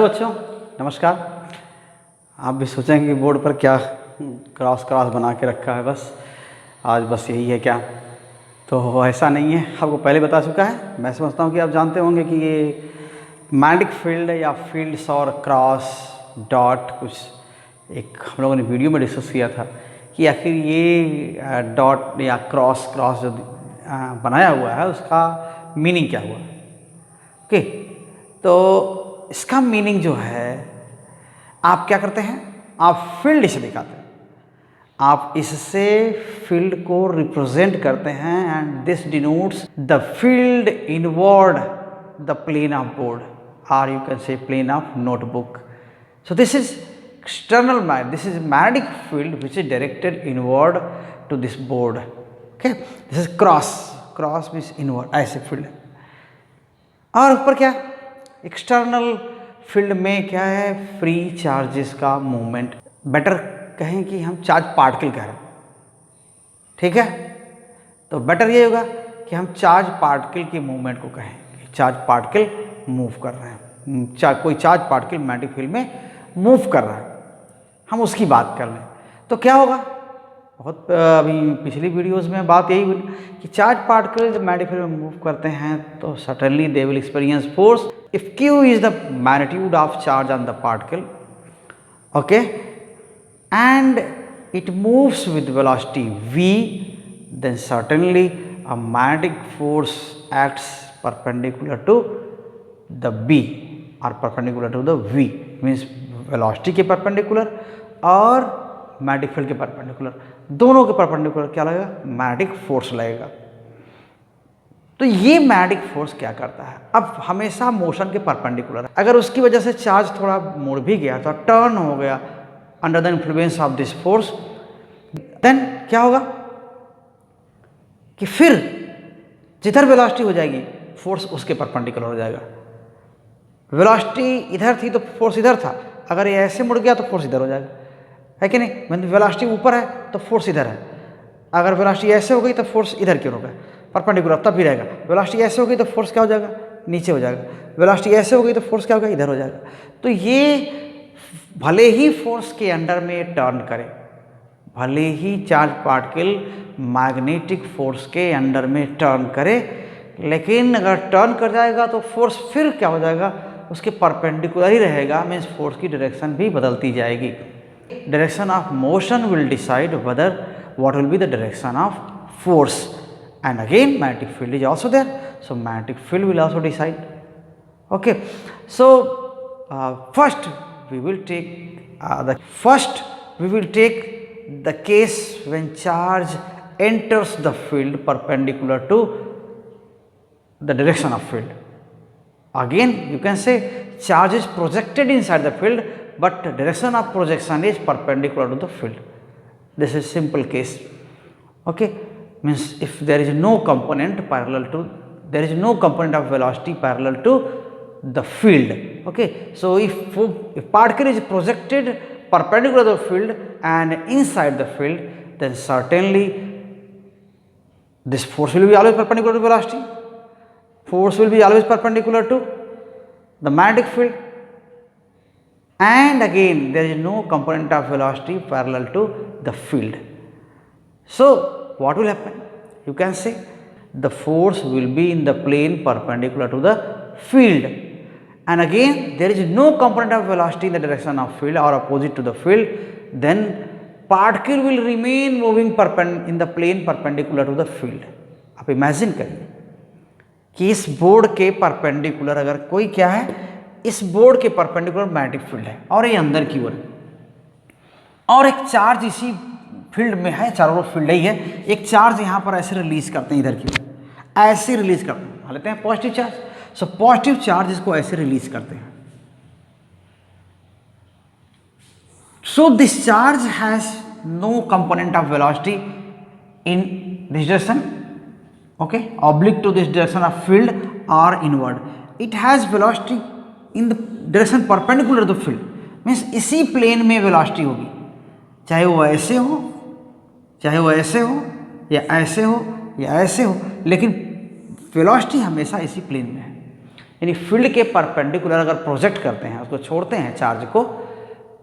बच्चों, नमस्कार। आप भी सोचेंगे कि बोर्ड पर क्या क्रॉस क्रॉस बना के रखा है, आज बस यही है क्या? तो ऐसा नहीं है, आपको पहले बता चुका है। मैं समझता हूँ कि आप जानते होंगे कि ये मैग्नेटिक फील्ड या फील्ड्स और क्रॉस डॉट कुछ एक हम लोगों ने वीडियो में डिस्कस किया था कि आखिर ये डॉट या क्रॉस जो बनाया हुआ है उसका मीनिंग क्या हुआ। ओके, तो इसका मीनिंग जो है, आप क्या करते हैं, आप फील्ड इसे दिखाते हैं, आप इससे फील्ड को रिप्रेजेंट करते हैं and this denotes the field inward the plane of board और you can say plane of notebook. So this is external magnet, this is magnetic field which is directed inward to this board. Okay, this is cross means inward, ऐसे field है. और ऊपर क्या, external field में क्या है, free charges का movement. Better कहें कि हम चार्ज पार्टिकल कह रहे हैं, ठीक है. तो बेटर ये होगा कि हम चार्ज पार्टिकल की मूवमेंट को कहें, चार्ज पार्टिकल मूव कर रहे हैं, कोई चार्ज पार्टिकल मैग्नेटिक फील्ड में मूव कर रहा है, हम उसकी बात कर लें. तो क्या होगा, बहुत अभी पिछली वीडियोस में बात यही हुई कि चार्ज पार्टिकल जब मैग्नेटिक फील्ड में मूव करते हैं तो certainly they will experience force if Q is the magnitude of charge on the particle. Okay, and it moves with velocity v, then certainly a magnetic force acts perpendicular to the b or perpendicular to the v, means velocity के perpendicular और magnetic field के perpendicular, दोनों के perpendicular क्या लगेगा, magnetic force लगेगा. तो ये मैग्नेटिक फोर्स क्या करता है, अब हमेशा मोशन के परपेंडिकुलर, अगर उसकी वजह से चार्ज थोड़ा मुड़ भी गया तो टर्न हो गया under the influence of this force, then क्या होगा कि फिर जिधर वेलोसिटी हो जाएगी फोर्स उसके परपेंडिकुलर हो जाएगा. वेलोसिटी इधर थी तो फोर्स इधर था, अगर ये ऐसे मुड़ गया तो फोर्स इधर हो जाएगा, है कि नहीं. मतलब वेलोसिटी ऊपर है तो फोर्स इधर है, अगर वेलोसिटी ऐसे हो गई तो फोर्स इधर क्यों होगा, परपेंडिकुलर तब भी रहेगा. वेलोसिटी ऐसे हो गई तो फोर्स क्या हो जाएगा, नीचे हो जाएगा. वेलोसिटी ऐसे हो गई तो फोर्स क्या होगा, इधर हो जाएगा. तो ये भले ही फोर्स के अंडर में टर्न करे, भले ही चार्ज पार्टिकल मैग्नेटिक फोर्स के अंडर में टर्न करे, लेकिन अगर टर्न कर जाएगा तो फोर्स फिर क्या हो जाएगा, उसके परपेंडिकुलर ही रहेगा. मीन्स फोर्स की डायरेक्शन भी बदलती जाएगी. Direction of motion will decide whether what will be the direction of force, and again magnetic field is also there, so magnetic field will also decide. Okay, so first we will take the case when charge enters the field perpendicular to the direction of field. Again you can say charge is projected inside the field, but direction of projection is perpendicular to the field. This is simple case. Okay, means if there is no component of velocity parallel to the field. Okay, so if particle is projected perpendicular to the field and inside the field, then certainly this force will be always perpendicular to velocity, force will be always perpendicular to the magnetic field, and again there is no component of velocity parallel to the field. So what will happen, you can say the force will be in the plane perpendicular to the field, and again there is no component of velocity in the direction of field or opposite to the field, then particle will remain moving in the plane perpendicular to the field. आप imagine करिए कि इस board के perpendicular अगर कोई क्या है, इस बोर्ड के परपेंडिकुलर मैग्नेटिक फील्ड है और ये अंदर की ओर है, और एक चार्ज इसी फील्ड में है, चारों ओर फील्ड ही है, एक चार्ज यहाँ पर ऐसे रिलीज करते हैं, इधर की ओर ऐसे रिलीज करते हैं, मान लेते हैं positive charge. So positive charge इसको ऐसे रिलीज करते हैं. So this charge has no component of velocity in this direction, okay, oblique to this direction of field or inward. It has velocity in the direction perpendicular to the field, means इसी plane में velocity होगी, चाहे वो ऐसे हो, चाहे वो ऐसे हो, या ऐसे हो, या ऐसे हो, लेकिन वेलोसिटी हमेशा इसी प्लेन में है. यानी फील्ड के परपेंडिकुलर अगर प्रोजेक्ट करते हैं, उसको छोड़ते हैं चार्ज को,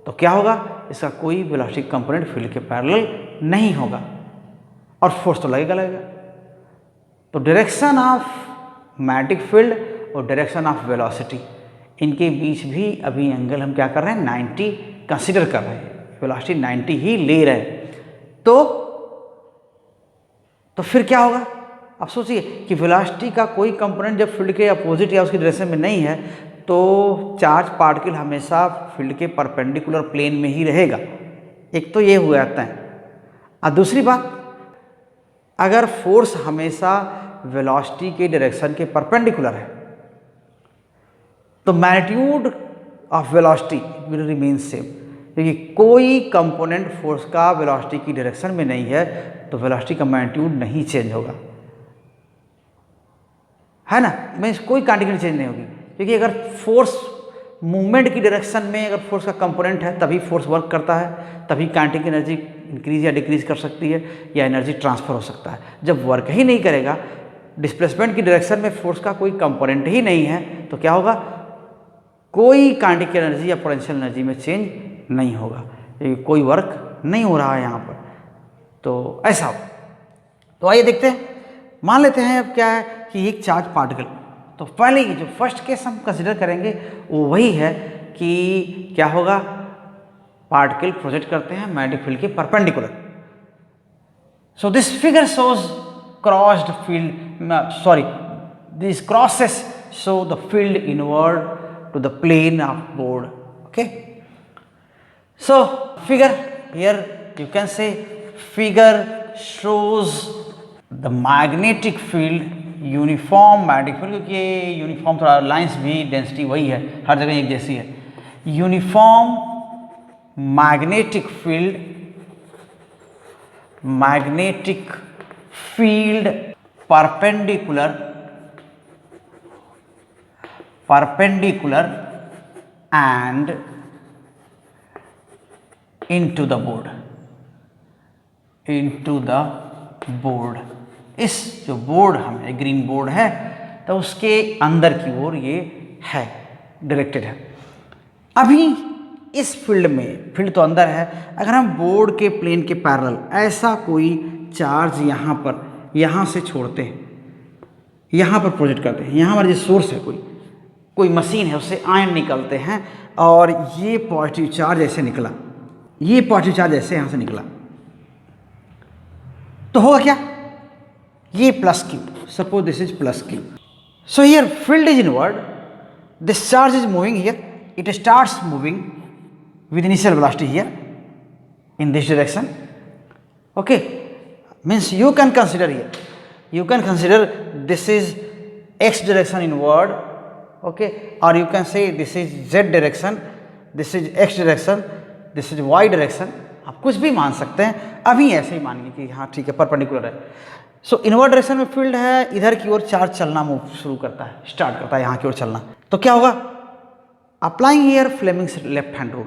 तो क्या होगा, इसका कोई वेलोसिटी कंपोनेंट फील्ड के पैरेलल नहीं होगा और फोर्स तो लगेगा। तो डायरेक्शन ऑफ मैग्नेटिक फील्ड और डायरेक्शन ऑफ वेलोसिटी, इनके बीच भी अभी एंगल हम क्या कर रहे हैं, 90 कंसिडर कर रहे हैं, वेलोसिटी 90 ही ले रहे हैं। तो फिर क्या होगा, अब सोचिए कि वेलोसिटी का कोई कंपोनेंट जब फील्ड के अपोजिट या उसकी डायरेक्शन में नहीं है, तो चार्ज पार्टिकल हमेशा फील्ड के परपेंडिकुलर प्लेन में ही रहेगा। एक तो ये हुआ जाता है। और दूसरी बात, अगर फोर्स हमेशा वेलोसिटी के डायरेक्शन के परपेंडिकुलर है, तो magnitude of velocity will remain same. क्योंकि कोई कंपोनेंट फोर्स का वेलोसिटी की डायरेक्शन में नहीं है, तो वेलोसिटी का मैग्नीट्यूड नहीं चेंज होगा, है ना। मीन्स कोई क्वांटिटी चेंज नहीं होगी, क्योंकि अगर फोर्स मूवमेंट की डायरेक्शन में अगर फोर्स का कंपोनेंट है, तभी फोर्स वर्क करता है, तभी काइनेटिक एनर्जी इंक्रीज या डिक्रीज कर सकती है या एनर्जी ट्रांसफर हो सकता है। जब वर्क ही नहीं करेगा, डिस्प्लेसमेंट की डायरेक्शन में फोर्स का कोई कंपोनेंट ही नहीं है, तो क्या होगा, कोई काइनेटिक एनर्जी या पोटेंशियल एनर्जी में चेंज नहीं होगा, कोई वर्क नहीं हो रहा है यहाँ पर। तो ऐसा हो। तो आइए देखते हैं, मान लेते हैं अब क्या है कि एक चार्ज पार्टिकल, तो पहले ही जो फर्स्ट केस हम कंसिडर करेंगे वो वही है कि क्या होगा, पार्टिकल प्रोजेक्ट करते हैं मैग्नेटिक फील्ड के perpendicular. So this figure shows crossed field, sorry, this crosses show the field inward to the plane of board. Okay, so figure here you can say figure shows the magnetic field, uniform magnetic field, क्योंकि ये uniform थोड़ा lines भी density वही है, हर जगह एक जैसी है। Uniform magnetic field perpendicular and into the board, इस जो बोर्ड हमें ग्रीन बोर्ड है, तो उसके अंदर की ओर ये है, डायरेक्टेड है। अभी इस फील्ड में, फील्ड तो अंदर है, अगर हम बोर्ड के प्लेन के पैरेलल ऐसा कोई चार्ज यहाँ पर, यहाँ से छोड़ते हैं, यहाँ पर प्रोजेक्ट करते हैं, यहाँ हमारा जो सोर्स है, कोई मशीन है, उससे आयन निकलते हैं, और ये पॉजिटिव चार्ज ऐसे निकला, ये पॉजिटिव चार्ज ऐसे यहाँ से निकला, तो होगा क्या, ये plus Q, suppose this is plus Q. So here field is inward, this charge is moving here, it starts moving with initial velocity here in this direction. Okay, means you can consider this is x direction inward, okay, or you can say this is z direction, this is x direction, this is y direction, आप कुछ भी मान सकते हैं। अभी ऐसे ही मानिए कि हाँ ठीक है, परपेंडिकुलर है। सो इनवर्ड डायरेक्शन में फील्ड है, इधर की ओर चार्ज चलना मूव शुरू करता है, स्टार्ट करता है यहाँ की ओर चलना, तो क्या होगा, applying here Fleming's left hand rule,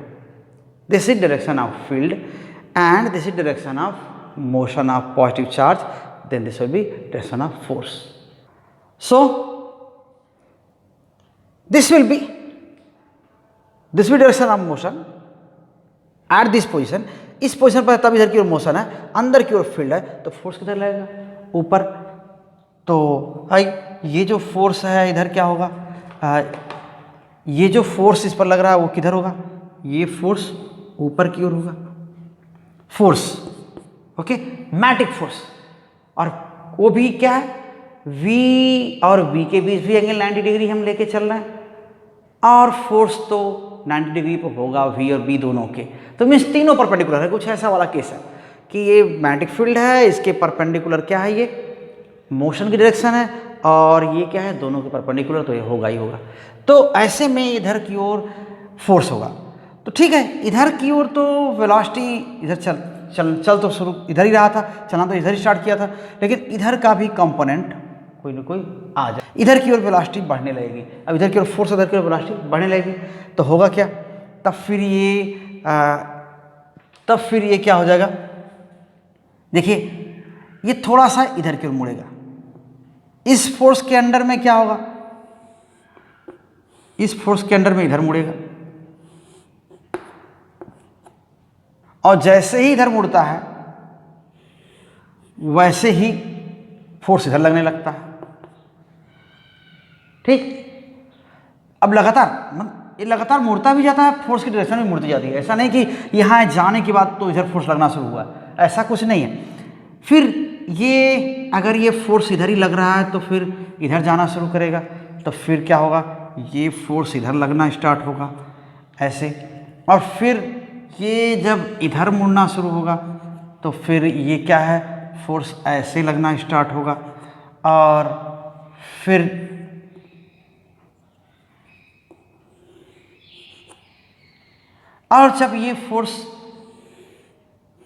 this is direction of field and this is direction of motion of positive charge, then this will be direction of force. So this will be direction of motion at this position, इस position पर तब इधर की ओर motion है, अंदर की ओर field है, तो फोर्स किधर लगेगा, ऊपर। तो भाई ये जो फोर्स है इधर क्या होगा, ये जो फोर्स इस पर लग रहा है वो किधर होगा, ये फोर्स ऊपर की ओर होगा, फोर्स, ओके, मैग्नेटिक फोर्स, और वो भी क्या है, V और V के बीच भी एंगल 90 डिग्री हम लेके चल रहे हैं, और फोर्स तो 90 डिग्री पर होगा V और B दोनों के, तो मीन्स तीनों परपेंडिकुलर है। कुछ ऐसा वाला केस है कि ये मैग्नेटिक फील्ड है, इसके परपेंडिकुलर क्या है, ये मोशन की डायरेक्शन है, और ये क्या है, दोनों के परपेंडिकुलर, तो ये होगा ही होगा। तो ऐसे में इधर की ओर फोर्स होगा, तो ठीक है, इधर की ओर तो वेलोसिटी इधर चल तो शुरू इधर ही रहा था, चलना तो इधर ही स्टार्ट किया था, लेकिन इधर का भी कंपोनेंट कोई ना कोई आ जाए, इधर की ओर वेलोसिटी बढ़ने लगेगी। अब इधर की ओर फोर्स, इधर की ओर वेलोसिटी बढ़ने लगेगी, तो होगा क्या, तब फिर ये क्या हो जाएगा, देखिए ये थोड़ा सा इधर की ओर मुड़ेगा, इस फोर्स के अंडर में क्या होगा, इस फोर्स के अंडर में इधर मुड़ेगा, और जैसे ही इधर मुड़ता है वैसे ही फोर्स इधर लगने लगता है। ठीक, अब ये लगातार मुड़ता भी जाता है, फोर्स की डायरेक्शन भी मुड़ती जाती है। ऐसा नहीं कि यहाँ जाने के बाद तो इधर फोर्स लगना शुरू हुआ, ऐसा कुछ नहीं है। फिर ये अगर ये फोर्स इधर ही लग रहा है तो फिर इधर जाना शुरू करेगा, तो फिर क्या होगा, ये फोर्स इधर लगना स्टार्ट होगा ऐसे, और फिर ये जब इधर मुड़ना शुरू होगा तो फिर ये क्या है, फोर्स ऐसे लगना स्टार्ट होगा, और फिर जब ये फोर्स,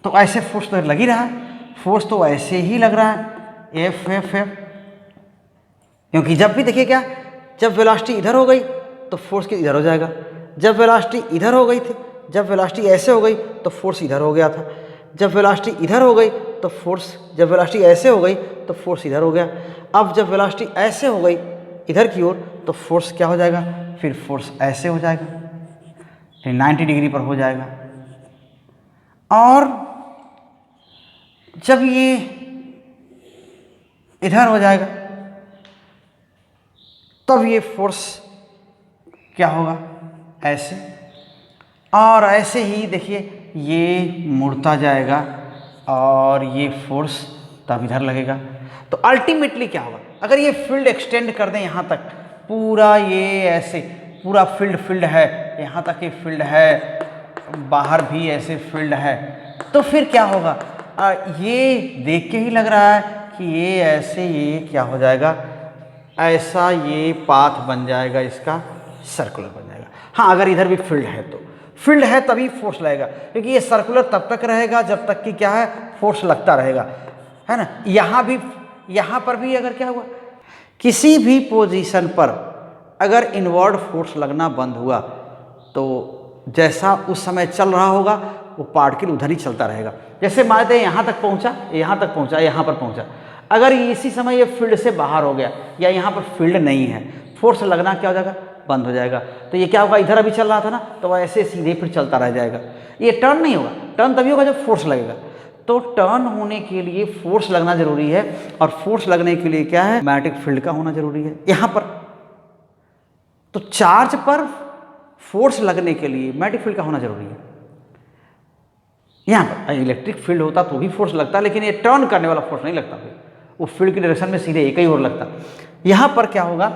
तो ऐसे फोर्स तो लग ही रहा है, फोर्स तो ऐसे ही लग रहा है एफ एफ एफ, क्योंकि जब भी देखिए क्या, जब वेलोसिटी इधर हो गई तो फोर्स की इधर हो जाएगा, जब वेलोसिटी इधर हो गई थी, जब वेलोसिटी ऐसे हो गई तो फोर्स इधर हो गया था, जब वेलोसिटी इधर हो गई तो फोर्स, जब वेलोसिटी ऐसे हो गई तो फोर्स इधर हो गया। अब जब वेलोसिटी ऐसे हो गई इधर की ओर तो फोर्स क्या हो जाएगा, फिर फोर्स ऐसे हो जाएगा, 90 डिग्री पर हो जाएगा। और जब ये इधर हो जाएगा तब ये फोर्स क्या होगा, ऐसे, और ऐसे ही देखिए ये मुड़ता जाएगा और ये फोर्स तब इधर लगेगा। तो अल्टीमेटली क्या होगा, अगर ये फील्ड एक्सटेंड कर दें यहाँ तक, पूरा ये ऐसे पूरा फील्ड है, यहाँ तक ये फील्ड है, बाहर भी ऐसे फील्ड है, तो फिर क्या होगा, ये देख के ही लग रहा है कि ये ऐसे, ये क्या हो जाएगा, ऐसा ये पाथ बन जाएगा, इसका सर्कुलर बन जाएगा। हाँ, अगर इधर भी फील्ड है तो फील्ड है तभी फोर्स लगेगा, क्योंकि ये सर्कुलर तब तक रहेगा जब तक कि क्या है, फोर्स लगता रहेगा, है ना। यहाँ पर भी अगर क्या हुआ, किसी भी पोजीशन पर अगर इनवर्ड फोर्स लगना बंद हुआ तो जैसा उस समय चल रहा होगा वो पार्टिकल उधर ही चलता रहेगा। जैसे मान लेते हैं यहाँ तक पहुँचा, यहाँ तक पहुँचा, यहाँ पर पहुँचा, अगर इसी समय ये फील्ड से बाहर हो गया या यहाँ पर फील्ड नहीं है, फोर्स लगना क्या हो जाएगा, बंद हो जाएगा। तो ये क्या होगा, इधर अभी चल रहा था ना, तो वह ऐसे सीधे फिर चलता रह जाएगा, ये टर्न नहीं होगा। टर्न तभी होगा जब फोर्स लगेगा। तो टर्न होने के लिए फोर्स लगना जरूरी है, और फोर्स लगने के लिए क्या है, मैग्नेटिक फील्ड का होना जरूरी है यहाँ पर। तो चार्ज पर फोर्स लगने के लिए मैग्नेटिक फील्ड का होना जरूरी है। यहाँ पर इलेक्ट्रिक फील्ड होता तो भी फोर्स लगता, लेकिन ये टर्न करने वाला फोर्स नहीं लगता, वो फील्ड की डायरेक्शन में सीधे एक ही ओर लगता। यहाँ पर क्या होगा,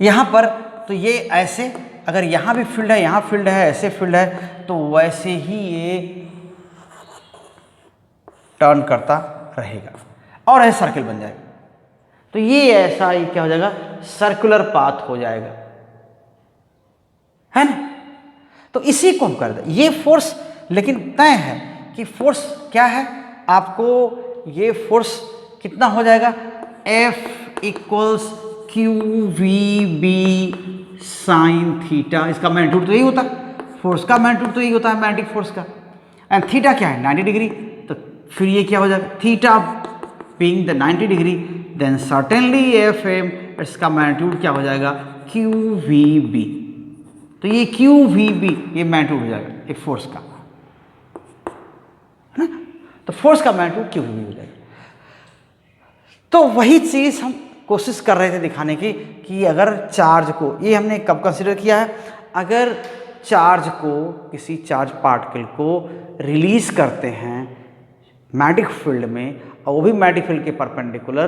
यहाँ पर तो ये ऐसे, अगर यहाँ भी फील्ड है, यहाँ फील्ड है, ऐसे फील्ड है, तो वैसे ही ये टर्न करता रहेगा और ऐसे सर्किल बन जाएगा। तो ये ऐसा ही क्या हो जाएगा, सर्कुलर पाथ हो जाएगा, है ना। तो इसी को हम कर दें, ये फोर्स लेकिन तय है कि फोर्स क्या है, आपको ये फोर्स कितना हो जाएगा, F equals Q we B sine theta. इसका मैग्नीट्यूड तो यही होता है, फोर्स का मैग्नीट्यूड तो यही होता है मैग्नेटिक फोर्स का, एंड थीटा क्या है, 90 डिग्री। तो फिर ये क्या हो जाएगा, theta being the 90 degree, then certainly F M, इसका मैग्नीट्यूड क्या हो जाएगा, क्यू वी बी। तो ये क्यू वी बी ये मैग्नीट्यूड हो जाएगा एक फोर्स का, है ना। तो फोर्स का मैग्नीट्यूड क्यू वी बी हो जाएगा। तो वही चीज़ हम कोशिश कर रहे थे दिखाने की कि अगर चार्ज को, ये हमने कब कंसिडर किया है, अगर चार्ज को, किसी चार्ज पार्टिकल को रिलीज करते हैं मैग्नेटिक फील्ड में, और वो भी मैग्नेटिक फील्ड के परपेंडिकुलर,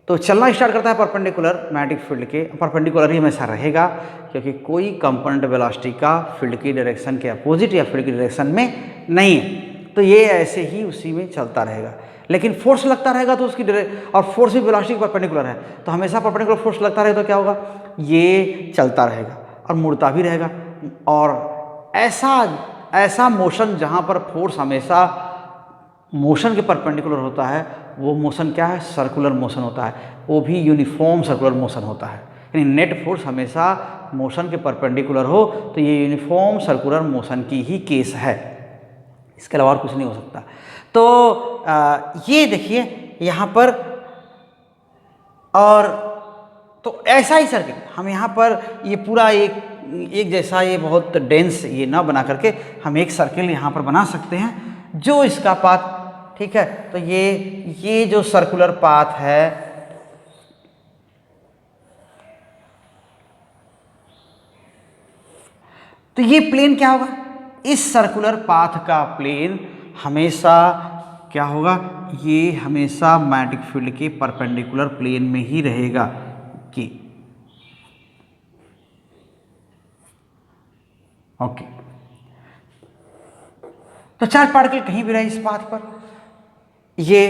तो चलना स्टार्ट करता है परपेंडिकुलर, मैग्नेटिक फील्ड के परपेंडिकुलर ही हमेशा रहेगा, क्योंकि कोई कंपोनेंट वेलोसिटी का फील्ड की डायरेक्शन के अपोजिट या फील्ड की डायरेक्शन में नहीं है। तो ये ऐसे ही उसी में चलता रहेगा, लेकिन फोर्स लगता रहेगा तो उसकी और फोर्स भी वेलोसिटी परपेंडिकुलर है, तो हमेशा परपेंडिकुलर फोर्स लगता रहेगा तो क्या होगा, ये चलता रहेगा और मुड़ता भी रहेगा। और ऐसा मोशन जहाँ पर फोर्स हमेशा मोशन के परपेंडिकुलर होता है, वो मोशन क्या है, सर्कुलर मोशन होता है, वो भी यूनिफॉर्म सर्कुलर मोशन होता है। यानी नेट फोर्स हमेशा मोशन के परपेंडिकुलर हो तो ये यूनिफॉर्म सर्कुलर मोशन की ही केस है, इसके अलावा और कुछ नहीं हो सकता। तो ये देखिए यहाँ पर, और तो ऐसा ही सर्किट हम यहाँ पर ये पूरा एक जैसा ये बहुत डेंस ये ना बना करके हम एक सर्किल यहाँ पर बना सकते हैं जो इसका पाथ, ठीक है। तो ये जो सर्कुलर पाथ है, तो ये प्लेन क्या होगा, इस सर्कुलर पाथ का प्लेन हमेशा क्या होगा, ये हमेशा मैग्नेटिक फील्ड के परपेंडिकुलर प्लेन में ही रहेगा कि ओके। तो चार्ज पार्टिकल कहीं भी रहे इस पाथ पर, ये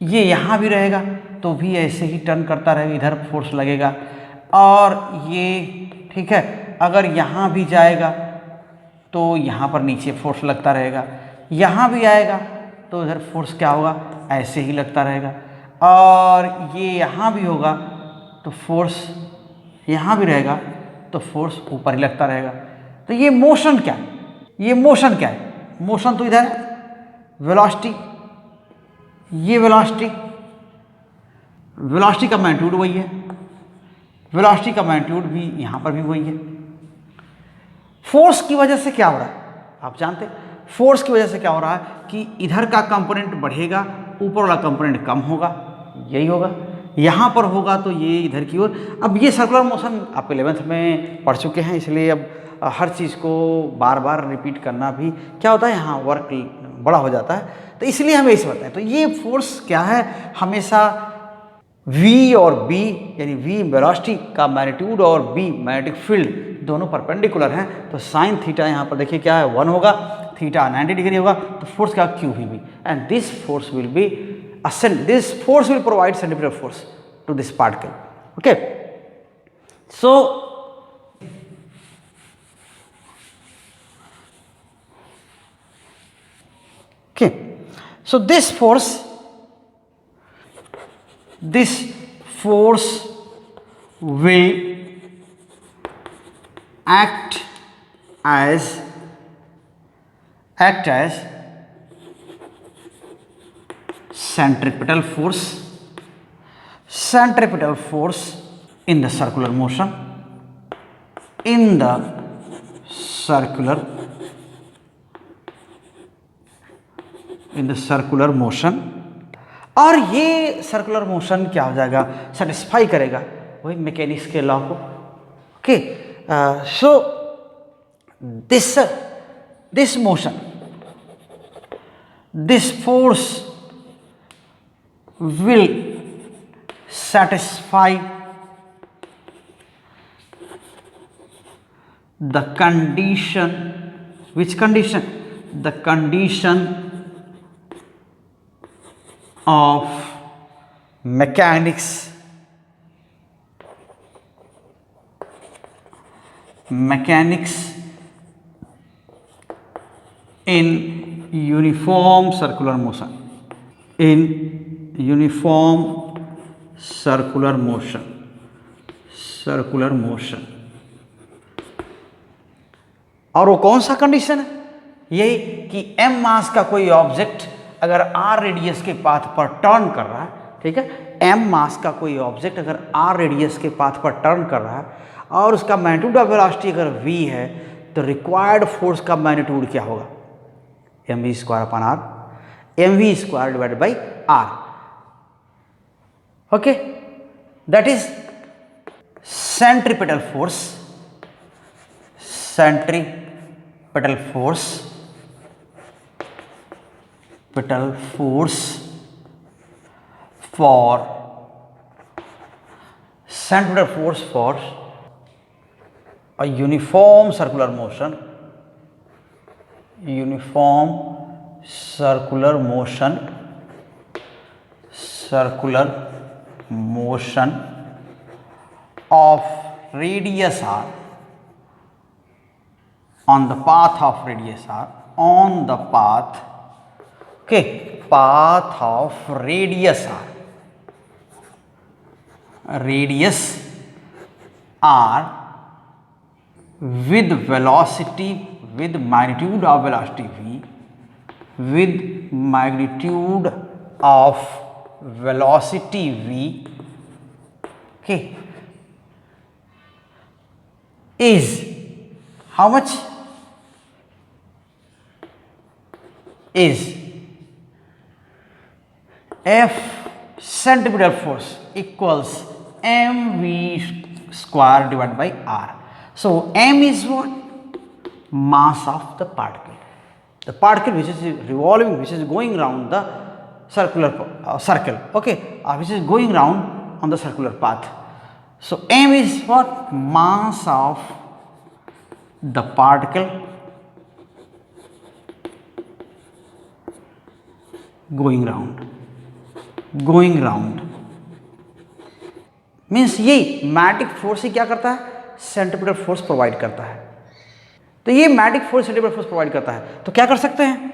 यहां भी रहेगा तो भी ऐसे ही टर्न करता रहेगा, इधर फोर्स लगेगा। और ये ठीक है, अगर यहां भी जाएगा तो यहां पर नीचे फोर्स लगता रहेगा, यहां भी आएगा तो इधर फोर्स क्या होगा, ऐसे ही लगता रहेगा। और ये यहां भी होगा तो फोर्स यहां भी रहेगा तो फोर्स ऊपर ही लगता रहेगा। तो ये मोशन क्या है, ये मोशन क्या है, मोशन तो इधर है, वेलोसिटी, ये वेलोसिटी का मैग्नीट्यूड वही है, वेलोसिटी का मैग्नीट्यूड भी यहां पर भी वही है। फोर्स की वजह से क्या हो रहा है, आप जानते हैं फोर्स की वजह से क्या हो रहा है कि इधर का कंपोनेंट बढ़ेगा, ऊपर वाला कंपोनेंट कम होगा, यही होगा। यहाँ पर होगा तो ये इधर की ओर। अब ये सर्कुलर मोशन आप 11th में पढ़ चुके हैं, इसलिए अब हर चीज़ को बार बार रिपीट करना भी क्या होता है, यहाँ वर्क बड़ा हो जाता है, तो इसलिए हमें इसे बताएं। तो ये फोर्स क्या है, हमेशा V और B यानी V वेलोसिटी का मैग्नीट्यूड और B मैग्नेटिक फील्ड दोनों परपेंडिकुलर हैं, तो साइन थीटा यहाँ पर देखिए क्या है 1 होगा, थीटा 90 डिग्री होगा, तो फोर्स का Q भी and this force will be this force will provide centripetal force to this particle. Okay, so this force will act as centripetal force in the circular motion, और ये circular motion क्या हो जाएगा, satisfy करेगा वही mechanics के law को। Okay, so this motion, this force will satisfy the condition, which condition, the condition of mechanics in uniform circular motion, circular motion। और वो कौन सा कंडीशन है, यही कि m मास का कोई ऑब्जेक्ट अगर r रेडियस के पाथ पर टर्न कर रहा है, ठीक है, m मास का कोई ऑब्जेक्ट अगर r रेडियस के पाथ पर टर्न कर रहा है और उसका मैग्नीट्यूड ऑफ वेलोसिटी अगर v है, तो रिक्वायर्ड फोर्स का मैग्नीट्यूड क्या होगा, mv²/r, mv² divided by r। Okay, that is centripetal force for a uniform circular motion, of radius r on the path of radius r, path of radius r with velocity, with magnitude of velocity v, with magnitude of velocity v okay, is how much? Is F centripetal force equals mv square divided by r. So m is what? Mass of the particle. The particle which is revolving, which is going round the circular circle, okay, which is going round on the circular path. So m is what? Mass of the particle going round means ये magnetic force ही क्या करता है? Centripetal force provide करता है। तो ये magnetic force centripetal force provide करता है। तो क्या कर सकते हैं?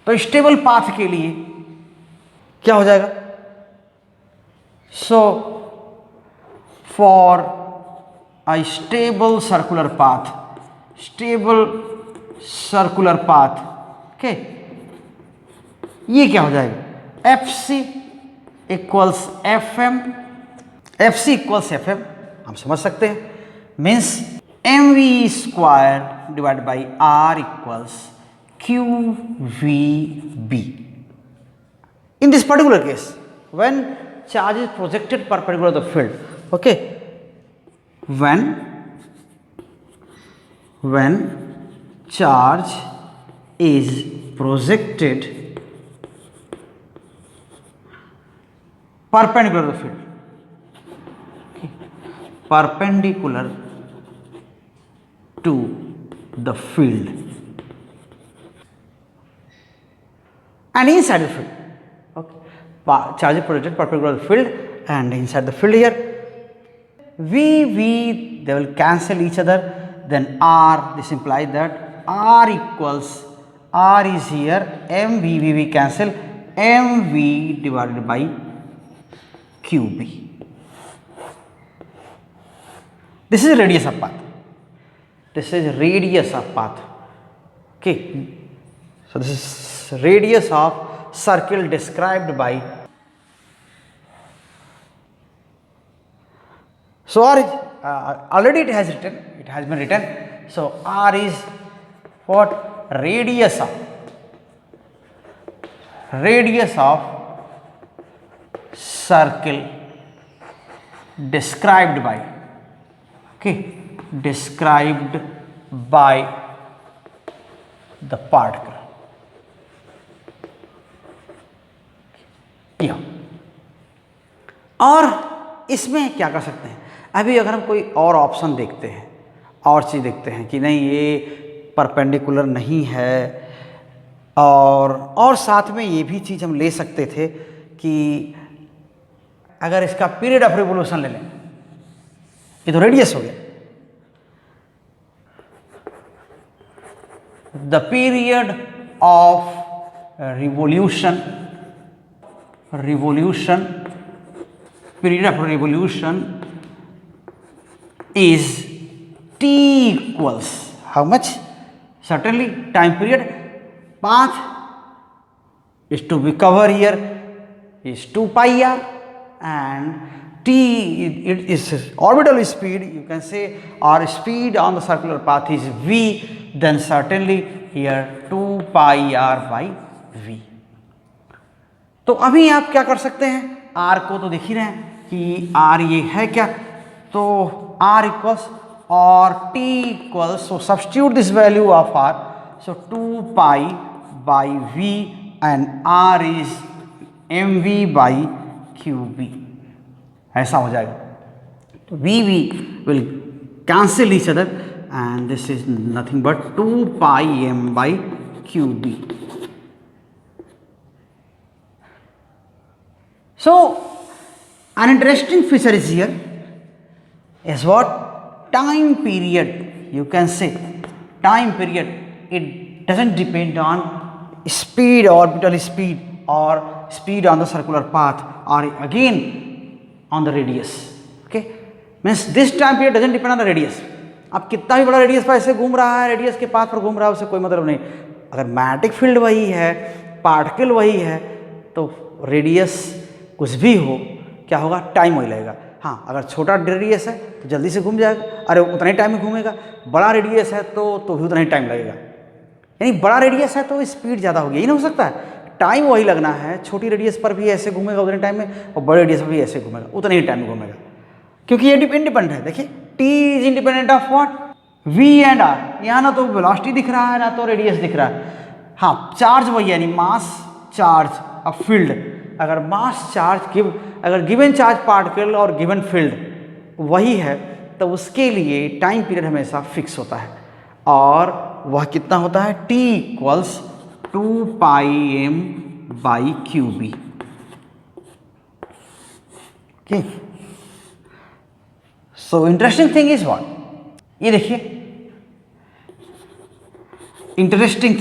तो स्टेबल पाथ के लिए क्या हो जाएगा? So for a stable circular path, okay, ये क्या हो जाएगा? F C equals F M, हम समझ सकते हैं, means M V square divide by R equals Q we B. In this particular case, when charge is projected perpendicular to the field, okay, when charge is projected perpendicular to the field, okay, perpendicular to the field and inside the field, okay, charge is projected perpendicular to the field and inside the field here, V they will cancel each other, then R, this implies that R is here, MV cancel, MV divided by QB. This is radius of path. Okay, so this is radius of circle described by, so R is already it has been written. So R is what? Radius of circle described by, okay, described by the particle. Yeah. और इसमें क्या कर सकते हैं? अभी अगर हम कोई और ऑप्शन देखते हैं, और चीज़ देखते हैं कि नहीं ये परपेंडिकुलर नहीं है, और साथ में ये भी चीज़ हम ले सकते थे कि अगर इसका पीरियड ऑफ रिवोल्यूशन ले लें, ये तो रेडियस हो गया, the period of revolution period of revolution is t equals how much? Certainly time period, path is to be covered here is 2 pi r, and t it is orbital speed, you can say, or speed on the circular path is v, then certainly here 2 pi r by v. तो अभी आप क्या कर सकते हैं? r को तो देख ही रहे हैं कि r ये है क्या, तो r इक्वल्स और t equals, so substitute this value of r, so 2 pi by v and r is mv by qb, ऐसा हो जाएगा. तो v will cancel each other and this is nothing but 2 pi m by qb. So an interesting feature is here is what? Time period. You can say time period, it doesn't depend on speed, orbital speed, or speed on the circular path, or again on the radius. Okay, means this time period doesn't depend on the radius. अब कितना भी बड़ा radius पर ऐसे घूम रहा है, radius के पाथ पर घूम रहा है, उससे कोई मतलब नहीं. अगर मैग्नेटिक फील्ड वही है, पार्टिकल वही है, तो रेडियस कुछ भी हो, क्या होगा, टाइम वही लगेगा। हाँ, अगर छोटा रेडियस है तो जल्दी से घूम जाएगा, अरे उतना ही टाइम में घूमेगा। बड़ा रेडियस है तो भी उतना ही टाइम लगेगा। यानी बड़ा रेडियस है तो स्पीड ज़्यादा होगी, यही ना हो सकता है। टाइम वही लगना है, छोटी रेडियस पर भी ऐसे घूमेगा उतने टाइम में, और बड़े रेडियस पर भी ऐसे घूमेगा उतने ही टाइम में घूमेगा, क्योंकि ये इंडिपेंडेंट है। देखिए T is independent of what, V and R. यहाँ ना तो वेलोसिटी दिख रहा है ना तो रेडियस दिख रहा है। हाँ, चार्ज वही है, यानी मास चार्ज अब फील्ड, अगर मास चार्ज अगर गिवन चार्ज पार्टिकल और गिवन फील्ड वही है तो उसके लिए टाइम पीरियड हमेशा फिक्स होता है, और वह कितना होता है, t equals 2πm/qb। Okay, so interesting thing is what, ये देखिए इंटरेस्टिंग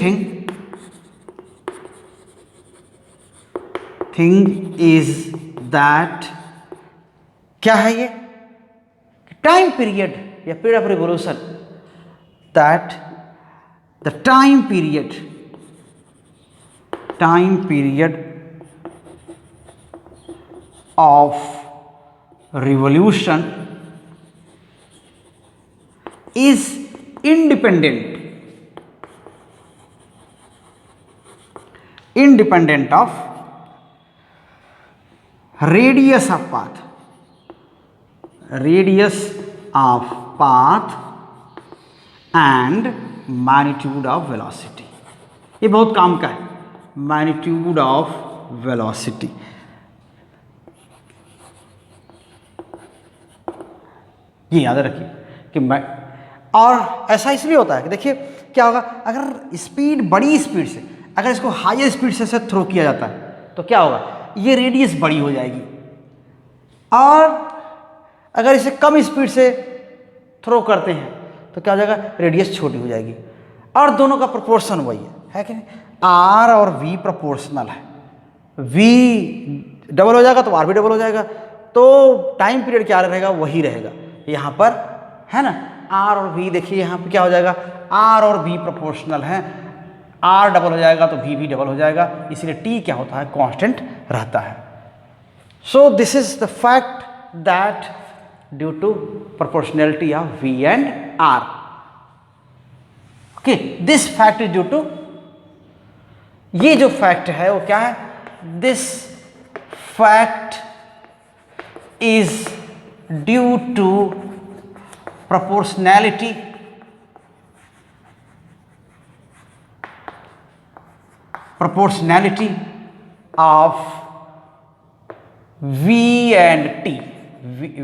थिंग इज दैट, क्या है ये, टाइम पीरियड या period of revolution, that the time period of revolution is independent of radius of path and magnitude of velocity। ये बहुत काम का है, magnitude of velocity। ये याद रखिए कि और ऐसा इसलिए होता है कि देखिए क्या होगा, अगर स्पीड बड़ी स्पीड से, अगर इसको हाई स्पीड से थ्रो किया जाता है तो क्या होगा, ये रेडियस बड़ी हो जाएगी, और अगर इसे कम स्पीड से थ्रो करते हैं तो क्या हो जाएगा, रेडियस छोटी हो जाएगी। और दोनों का प्रोपोर्शन वही है कि नहीं, आर और वी प्रोपोर्शनल है, वी डबल हो जाएगा तो आर भी डबल हो जाएगा, तो टाइम पीरियड क्या रहेगा, वही रहेगा यहाँ पर, है ना। आर और वी देखिए यहाँ पे क्या हो जाएगा, आर और वी प्रोपोर्शनल हैं, आर डबल हो जाएगा तो वी भी डबल हो जाएगा, इसलिए टी क्या होता है, कांस्टेंट रहता है। So this is the fact that due to proportionality of V and R. Okay, this fact is due to, ये जो फैक्ट है वो क्या है, this fact is due to proportionality of V and T,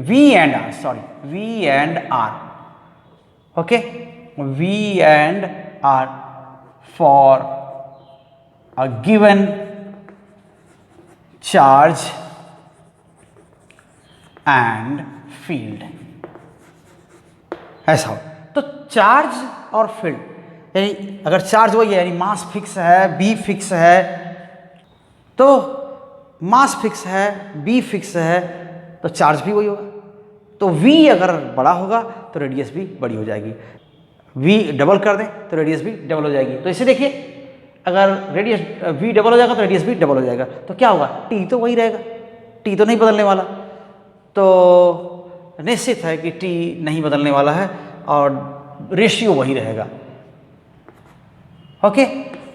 V and R, sorry, V and R, okay, V and R for a given charge and field। ऐसा हो तो charge और फील्ड, यानी अगर चार्ज वही है, यानी मास फिक्स है, बी फिक्स है, तो मास फिक्स है, बी फिक्स है, तो चार्ज भी वही होगा। तो वी अगर बड़ा होगा तो रेडियस भी बड़ी हो जाएगी, वी डबल कर दें तो रेडियस भी डबल हो जाएगी। तो इसे देखिए, अगर रेडियस वी डबल हो जाएगा तो रेडियस भी डबल हो जाएगा, तो क्या होगा, टी तो वही रहेगा, टी तो नहीं बदलने वाला। तो निश्चित है कि टी नहीं बदलने वाला है और रेशियो वही रहेगा। ओके,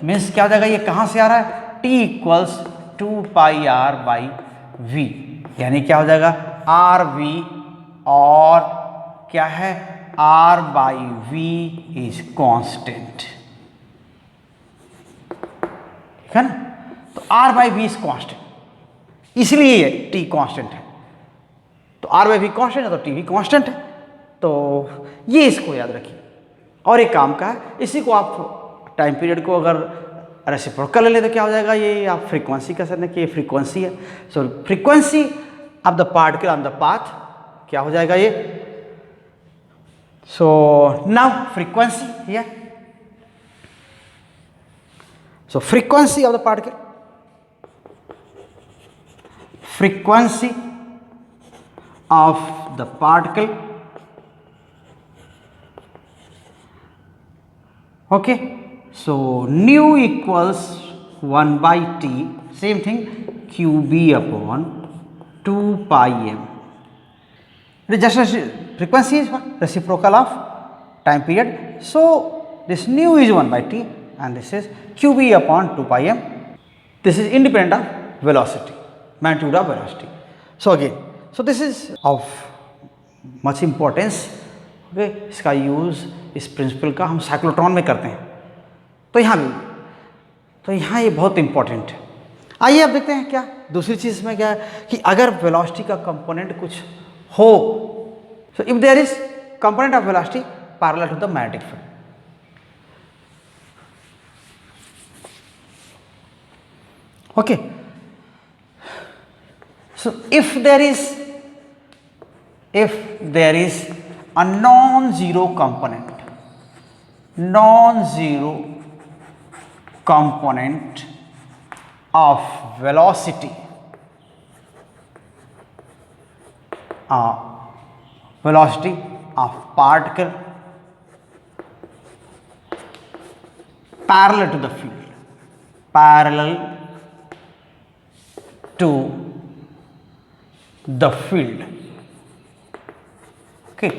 मीन्स क्या हो जाएगा, ये कहाँ से आ रहा है, टी इक्वल्स 2πr/v, यानी क्या हो जाएगा, आर वी और क्या है, r/v इज कांस्टेंट, ठीक है ना। तो r/v इज कांस्टेंट, इसलिए टी कांस्टेंट है। तो r/v कांस्टेंट है तो टी भी कांस्टेंट है। तो ये इसको याद रखिए। और एक काम का है, इसी को आप टाइम पीरियड को अगर रेसिप्रोकल ले ले तो क्या हो जाएगा, ये आप फ्रीक्वेंसी कह सकते हैं कि ये फ्रीक्वेंसी है। So frequency of the particle on the path क्या हो जाएगा ये, so now frequency here, so frequency of the particle, frequency of the particle, okay, so nu equals 1/t, same thing, qb upon 2 pi m. It is just a frequency is what? Reciprocal of time period. So this nu is 1 by t and this is qb upon 2 pi m. This is independent of velocity, magnitude of velocity. So again, so this is of much importance. Okay, इसका use इस principal का हम cyclotron में करते हैं, तो यहाँ भी, तो यहाँ ये बहुत इंपॉर्टेंट है। आइए अब देखते हैं क्या दूसरी चीज़ में क्या है कि अगर वेलोसिटी का कंपोनेंट कुछ हो, so if there is component of velocity parallel to the magnetic field, okay, so if there is a non-zero component of velocity, velocity of particle parallel to the field, parallel to the field. Okay,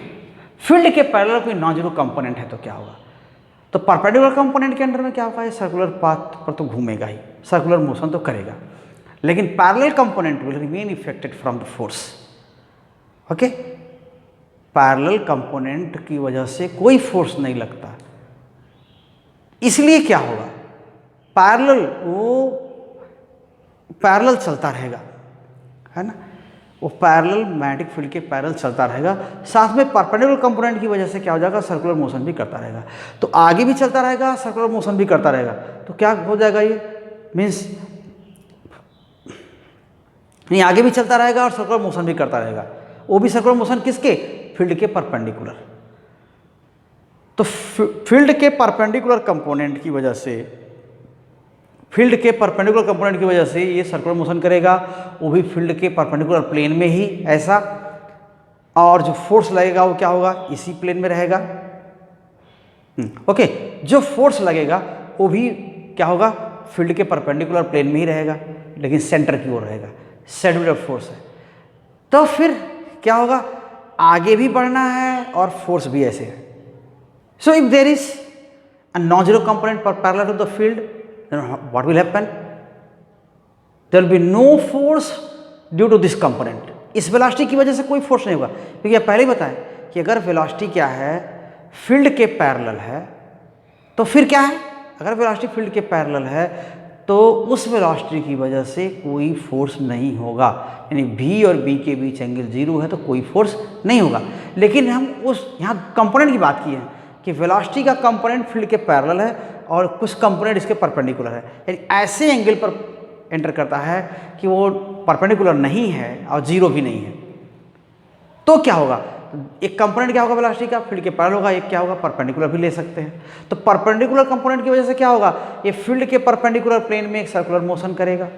field के parallel कोई non zero component है तो क्या होगा, तो perpendicular component के under में क्या होगा, ये सर्कुलर पाथ पर तो घूमेगा ही, सर्कुलर मोशन तो करेगा, लेकिन parallel component will remain affected from the force. Okay, parallel component की वजह से कोई फोर्स नहीं लगता, इसलिए क्या होगा, पैरेलल वो पैरेलल चलता रहेगा, है ना, वो पैरेलल मैग्नेटिक फील्ड के पैरेलल चलता रहेगा, साथ में परपेंडिकुलर कंपोनेंट की वजह से क्या हो जाएगा, सर्कुलर मोशन भी करता रहेगा, तो आगे भी चलता रहेगा, सर्कुलर मोशन भी करता रहेगा, तो क्या हो जाएगा, ये मीन्स नहीं, आगे भी चलता रहेगा और सर्कुलर मोशन भी करता रहेगा, वो भी सर्कुलर मोशन किसके, फील्ड के परपेंडिकुलर। तो फील्ड के परपेंडिकुलर कंपोनेंट की वजह से, फील्ड के परपेंडिकुलर कंपोनेंट की वजह से ये सर्कुलर मोशन करेगा, वो भी फील्ड के परपेंडिकुलर प्लेन में ही ऐसा, और जो फोर्स लगेगा वो क्या होगा, इसी प्लेन में रहेगा। ओके, जो फोर्स लगेगा वो भी क्या होगा, फील्ड के परपेंडिकुलर प्लेन में ही रहेगा, लेकिन सेंटर की ओर रहेगा, सेंट्रोइडल फोर्स है। तो फिर क्या होगा, आगे भी बढ़ना है और फोर्स भी ऐसे है। So if there is a non zero component parallel to the field, then what will happen, there will be no force due to this component, इस वेलोसिटी की वजह से कोई फोर्स नहीं होगा, क्योंकि पहले ही बताएं कि अगर वेलोसिटी क्या है, फील्ड के पैरेलल है, तो फिर क्या है, अगर वेलोसिटी फील्ड के पैरेलल है तो उस वेलोसिटी की वजह से कोई फोर्स नहीं होगा, यानी v और b के बीच एंगल जीरो है तो कोई फोर्स नहीं होगा। लेकिन हम उस यहाँ कंपोनेंट की बात की है कि वेलोसिटी का कंपोनेंट फील्ड के पैरेलल है और कुछ कंपोनेंट इसके परपेंडिकुलर है, यानी ऐसे एंगल पर एंटर करता है कि वो परपेंडिकुलर नहीं है और जीरो भी नहीं है, तो क्या होगा, एक कंपोनेंट क्या होगा वेलोसिटी का, फील्ड के पैरेलल होगा, एक क्या होगा, परपेंडिकुलर भी ले सकते हैं। तो परपेंडिकुलर कंपोनेंट की वजह से क्या होगा, ये फील्ड के परपेंडिकुलर प्लेन में एक सर्कुलर मोशन करेगा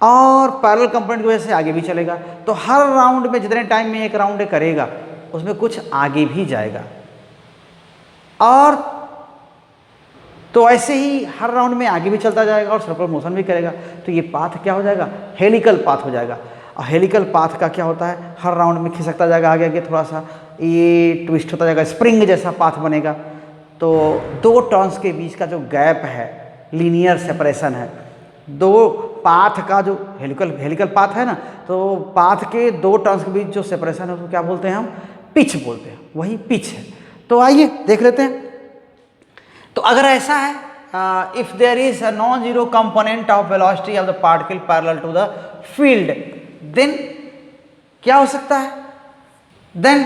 और पैरेलल कंपोनेंट की वजह से आगे भी चलेगा, तो हर राउंड में जितने टाइम में एक राउंड करेगा उसमें कुछ आगे भी जाएगा, और तो ऐसे ही हर राउंड में आगे भी चलता जाएगा और सर्कुलर मोशन भी करेगा, तो ये पाथ क्या हो जाएगा, हेलिकल पाथ हो जाएगा। और हेलिकल पाथ का क्या होता है, हर राउंड में खिसकता जाएगा आगे आगे, थोड़ा सा ये ट्विस्ट होता जाएगा, स्प्रिंग जैसा पाथ बनेगा। तो दो टर्न्स के बीच का जो गैप है, लीनियर सेपरेशन है, दो पाथ का जो हेलिकल पाथ है ना, तो पाथ के दो टर्न्स के बीच जो सेपरेशन है उसको क्या बोलते हैं हम, पिच बोलते हैं, वही पिच है। तो आइए देख लेते हैं। तो अगर ऐसा है, if there is a non zero component of velocity of the particle parallel to the field, then क्या हो सकता है, then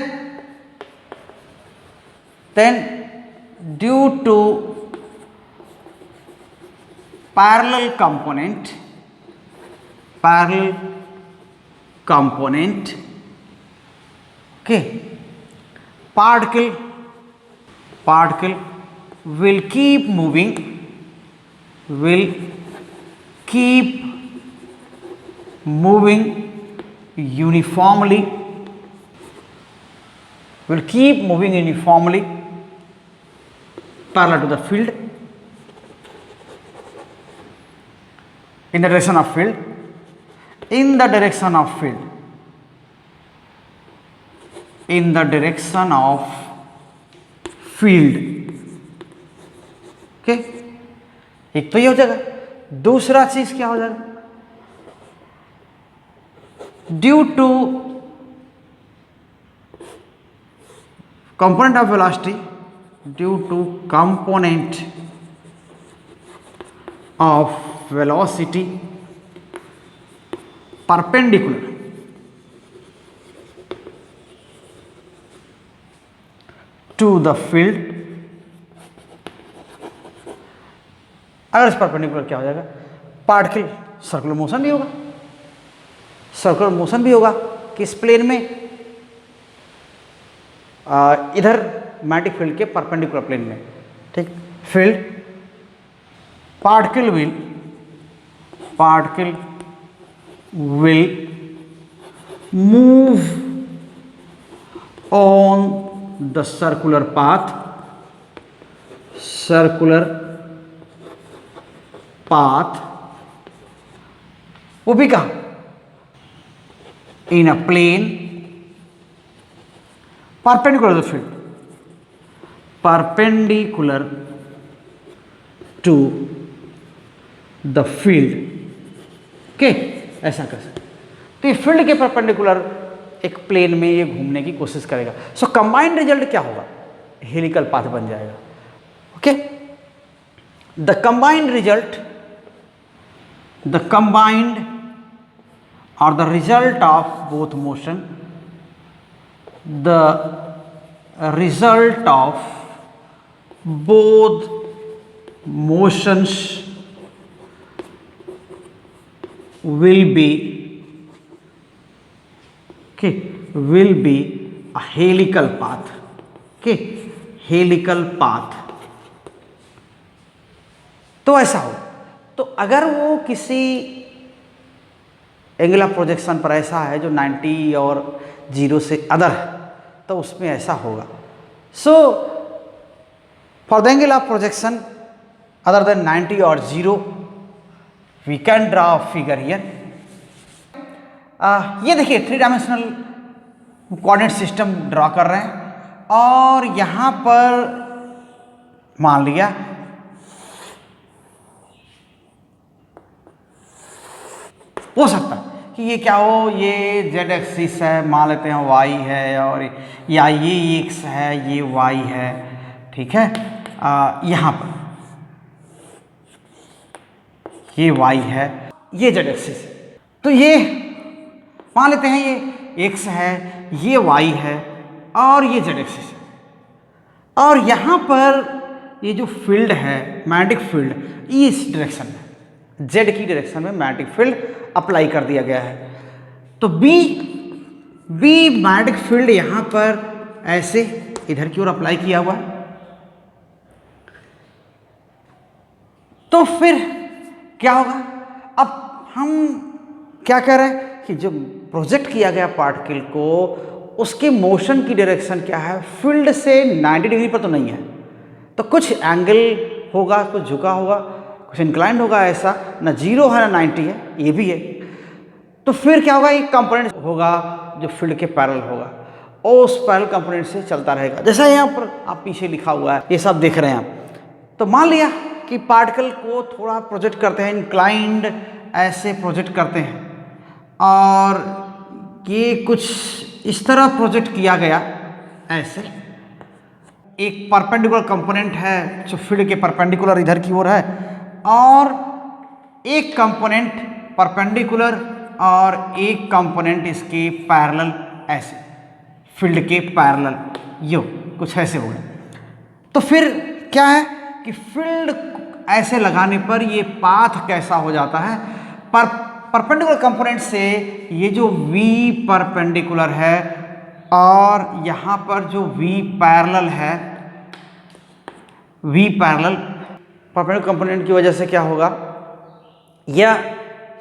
due to parallel component, okay, particle will keep moving uniformly, parallel to the field, in the direction of field, in the direction of field, in the direction of field. Okay, एक तो ये हो जाएगा। दूसरा चीज क्या हो जाएगा, due to component of velocity, due to component of velocity perpendicular to the field। अगर इस परपेंडिकुलर क्या हो जाएगा, पार्टिकल सर्कुलर मोशन भी होगा, सर्कुलर मोशन भी होगा किस प्लेन में, इधर मैग्नेटिक फील्ड के परपेंडिकुलर प्लेन में। ठीक, field particle will move on the circular path, वो भी कहा in a plane perpendicular to the field, perpendicular to the field। Okay, ऐसा कर सकते। तो ये फील्ड के परपेंडिकुलर एक प्लेन में ये घूमने की कोशिश करेगा। सो कंबाइंड रिजल्ट क्या होगा, हेलिकल पाथ बन जाएगा। Okay, the combined result, the combined और the result of both motion, the result of both motions will be, okay, will be a helical path। okay, helical path। तो ऐसा हो, तो अगर वो किसी एंगुलर प्रोजेक्शन पर ऐसा है जो 90 और 0 से अदर है, तो उसमें ऐसा होगा। So for the angle of projection other than 90 और 0 we can draw figure here. ये देखिए 3 डायमेंशनल कोऑर्डिनेट सिस्टम ड्रा कर रहे हैं, और यहां पर मान लिया हो सकता है कि ये क्या हो, ये जेड एक्सिस है, मान लेते हैं वाई है, और या ये एक्स है, ये वाई है। ठीक है, यहाँ पर ये वाई है, ये जेड एक्सिस है। तो ये मान लेते हैं ये एक्स है, ये वाई है, और ये जेड एक्सिस है। और यहाँ पर ये जो फील्ड है मैग्नेटिक फील्ड, ये इस डायरेक्शन में, जेड की डायरेक्शन में मैग्नेटिक फील्ड अप्लाई कर दिया गया है। तो बी मैग्नेटिक फील्ड यहां पर ऐसे इधर की ओर अप्लाई किया हुआ है। तो फिर क्या होगा, अब हम क्या कह रहे हैं कि जो प्रोजेक्ट किया गया पार्टिकल को, उसके मोशन की डायरेक्शन क्या है, फील्ड से 90 डिग्री पर तो नहीं है, तो कुछ एंगल होगा, कुछ झुका होगा, कुछ इंक्लाइंड होगा, ऐसा ना 0 है ना 90 है, ये भी है। तो फिर क्या होगा, एक कंपोनेंट होगा जो फील्ड के पैरेलल होगा, और उस पैरेलल कंपोनेंट से चलता रहेगा। जैसा यहाँ पर आप पीछे लिखा हुआ है, ये सब देख रहे हैं आप। तो मान लिया कि पार्टिकल को थोड़ा प्रोजेक्ट करते हैं, इंक्लाइंड ऐसे प्रोजेक्ट करते हैं, और ये कुछ इस तरह प्रोजेक्ट किया गया ऐसे। एक परपेंडिकुलर कंपोनेंट है जो फील्ड के परपेंडिकुलर इधर की ओर है, और एक कंपोनेंट परपेंडिकुलर और एक कंपोनेंट इसके पैरेलल, ऐसे फील्ड के पैरेलल, यो कुछ ऐसे हो गया। तो फिर क्या है कि फील्ड ऐसे लगाने पर ये पाथ कैसा हो जाता है, परपेंडिकुलर कंपोनेंट से ये जो V परपेंडिकुलर है, और यहाँ पर जो V पैरेलल है, V पैरेलल परपेंडिकुलर कंपोनेंट की वजह से क्या होगा, यह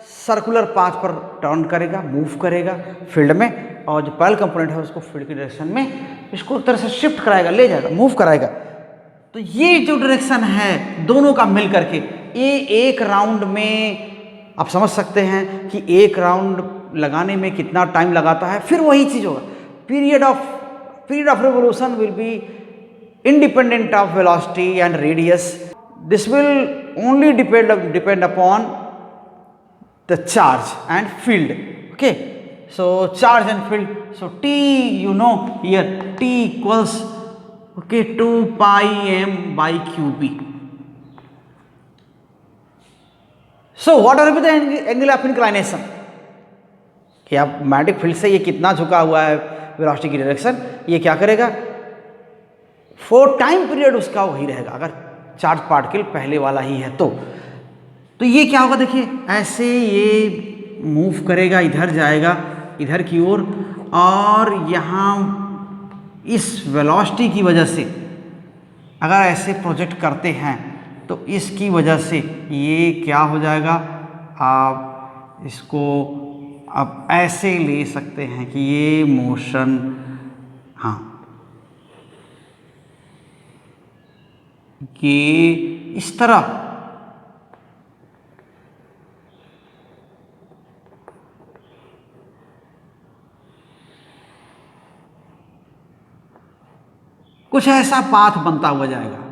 सर्कुलर पाथ पर टर्न करेगा, मूव करेगा फील्ड में, और जो पैरेलल कंपोनेंट है उसको फील्ड की डायरेक्शन में इसको एक तरह से शिफ्ट कराएगा, ले जाएगा, मूव कराएगा। तो ये जो डायरेक्शन है दोनों का मिल करके, ये एक राउंड में आप समझ सकते हैं कि एक राउंड लगाने में कितना टाइम लगाता है। फिर वही चीज़ होगा, period of revolution will be independent of velocity and radius. This will only depend upon the charge and field. Okay, so charge and field. So T, you know, here T equals, okay, 2 pi m by qb. So what will be the angle of inclination? कि आप magnetic field से ये कितना झुका हुआ है velocity की direction, ये क्या करेगा, फॉर टाइम पीरियड उसका वही रहेगा अगर चार्ज पार्टिकल पहले वाला ही है तो ये क्या होगा, देखिए ऐसे ये मूव करेगा, इधर जाएगा इधर की ओर, और यहाँ इस वेलोसिटी की वजह से अगर ऐसे प्रोजेक्ट करते हैं तो इसकी वजह से ये क्या हो जाएगा, आप इसको आप ऐसे ले सकते हैं कि ये मोशन, हाँ, कि इस तरह कुछ ऐसा पाथ बनता हुआ जाएगा।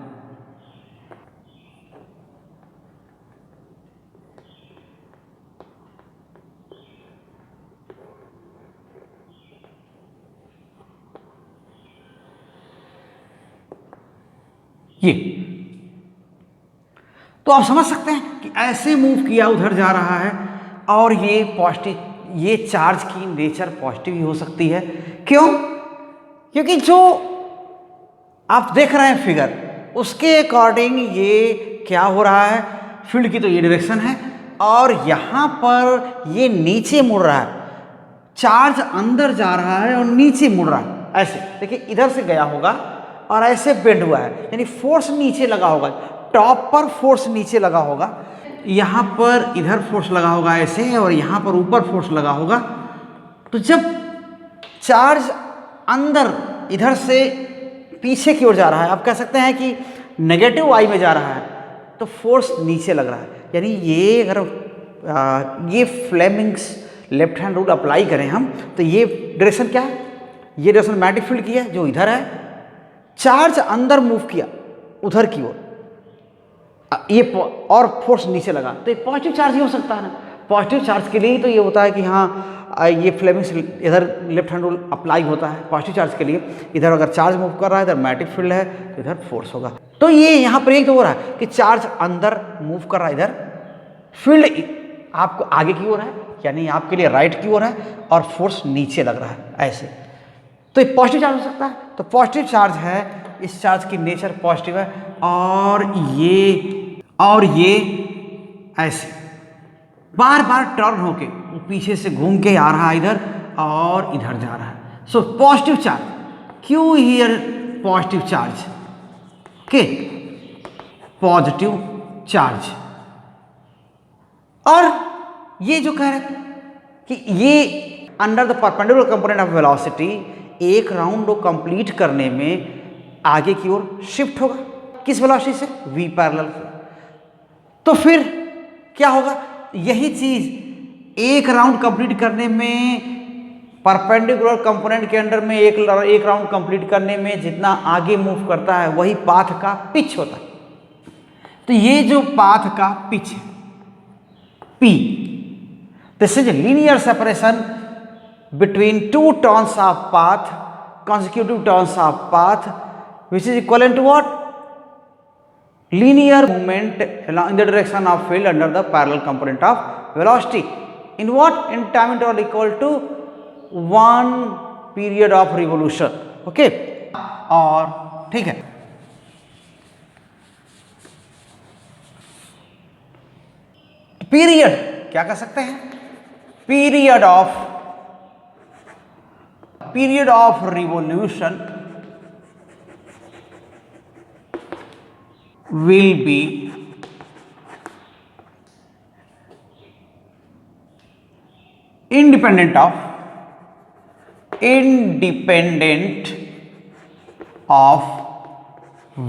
ये तो आप समझ सकते हैं कि ऐसे मूव किया, उधर जा रहा है, और ये पॉजिटिव, ये चार्ज की नेचर पॉजिटिव ही हो सकती है। क्यों? क्योंकि जो आप देख रहे हैं फिगर, उसके अकॉर्डिंग ये क्या हो रहा है, फील्ड की तो ये डायरेक्शन है, और यहाँ पर ये नीचे मुड़ रहा है, चार्ज अंदर जा रहा है और नीचे मुड़ रहा है। ऐसे देखिए, इधर से गया होगा और ऐसे बेंड हुआ है, यानी फोर्स नीचे लगा होगा, टॉप पर फोर्स नीचे लगा होगा, यहाँ पर इधर फोर्स लगा होगा ऐसे, और यहाँ पर ऊपर फोर्स लगा होगा। तो जब चार्ज अंदर इधर से पीछे की ओर जा रहा है, आप कह सकते हैं कि नेगेटिव वाई में जा रहा है, तो फोर्स नीचे लग रहा है। यानी ये अगर ये Fleming's left hand rule apply करें हम, तो ये डायरेक्शन क्या है, ये डायरेक्शन मैग्नेटिक फील्ड की है जो इधर है, चार्ज अंदर मूव किया उधर की ओर, ये और फोर्स नीचे लगा, तो ये पॉजिटिव चार्ज ही हो सकता है ना। पॉजिटिव चार्ज के लिए ही तो ये होता है कि हाँ ये फ्लेमिंग्स इधर लेफ्ट हैंड रूल अप्लाई होता है पॉजिटिव चार्ज के लिए। इधर अगर चार्ज मूव कर रहा है, इधर मैग्नेटिक फील्ड है, तो इधर फोर्स होगा। तो ये यहाँ पर एक तो हो रहा है कि चार्ज अंदर मूव कर रहा है, इधर फील्ड आपको आगे की ओर है, यानी आपके लिए राइट की ओर है, और फोर्स नीचे लग रहा है ऐसे, तो ये पॉजिटिव चार्ज हो सकता है। तो पॉजिटिव चार्ज है, इस चार्ज की नेचर पॉजिटिव है, और ये ऐसे बार बार टर्न होके वो पीछे से घूम के आ रहा है इधर और इधर जा रहा है। सो पॉजिटिव चार्ज, क्यों here positive charge, okay, positive charge. और ये जो कह रहे कि ये under the perpendicular component of velocity एक राउंड को कंप्लीट करने में आगे की ओर शिफ्ट होगा, किस वेलोसिटी से, v पैरेलल। तो फिर क्या होगा, यही चीज एक राउंड कंप्लीट करने में परपेंडिकुलर कंपोनेंट के अंडर में एक राउंड कंप्लीट करने में जितना आगे मूव करता है वही पाथ का पिच होता है। तो ये जो पाथ का पिच है p, this is linear separation between two turns of path, consecutive turns of path, which is equivalent to what? Linear movement in the direction of field under the parallel component of velocity. In what? In time interval equal to 1 period of revolution. Okay? और ठीक है, period क्या कह सकते हैं, period of revolution will be independent of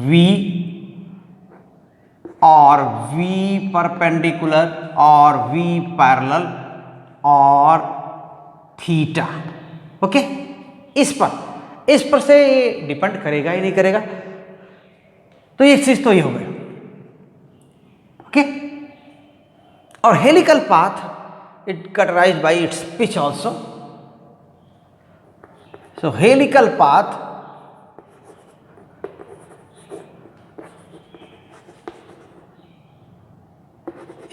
v और V perpendicular और V parallel और थीटा। ओके, इस पर से ये डिपेंड करेगा ही नहीं करेगा। तो एक चीज तो ये हो गया। ओके, और helical path it characterized by its pitch also. So helical path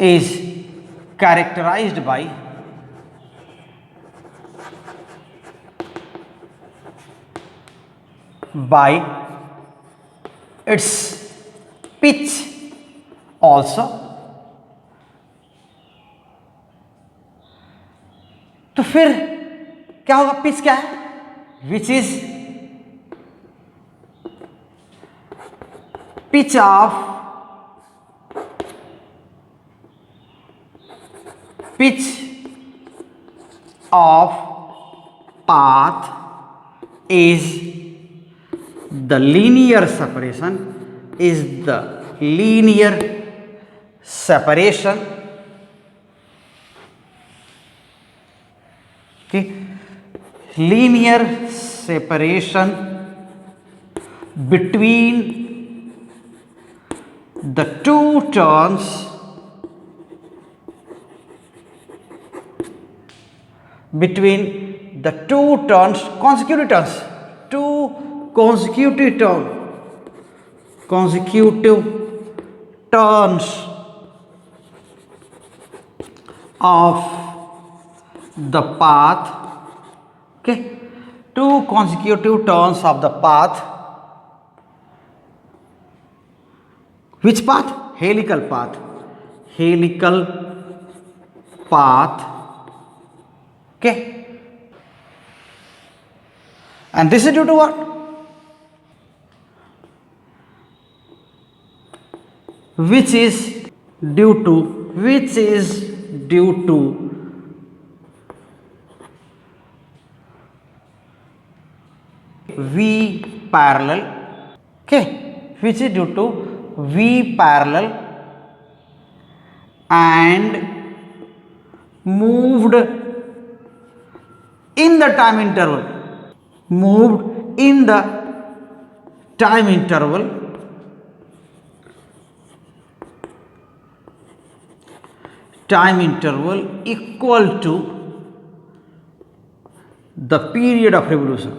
is characterized by its pitch also। तो फिर क्या होगा? पिच क्या है? Which is pitch of path is the linear separation okay, linear separation between the two turns consecutive turns of the path। okay, two consecutive turns of the path। which path? Helical path। okay, and this is due to what? Which is due to V parallel। okay, which is due to V parallel and moved in the time interval equal to the period of revolution।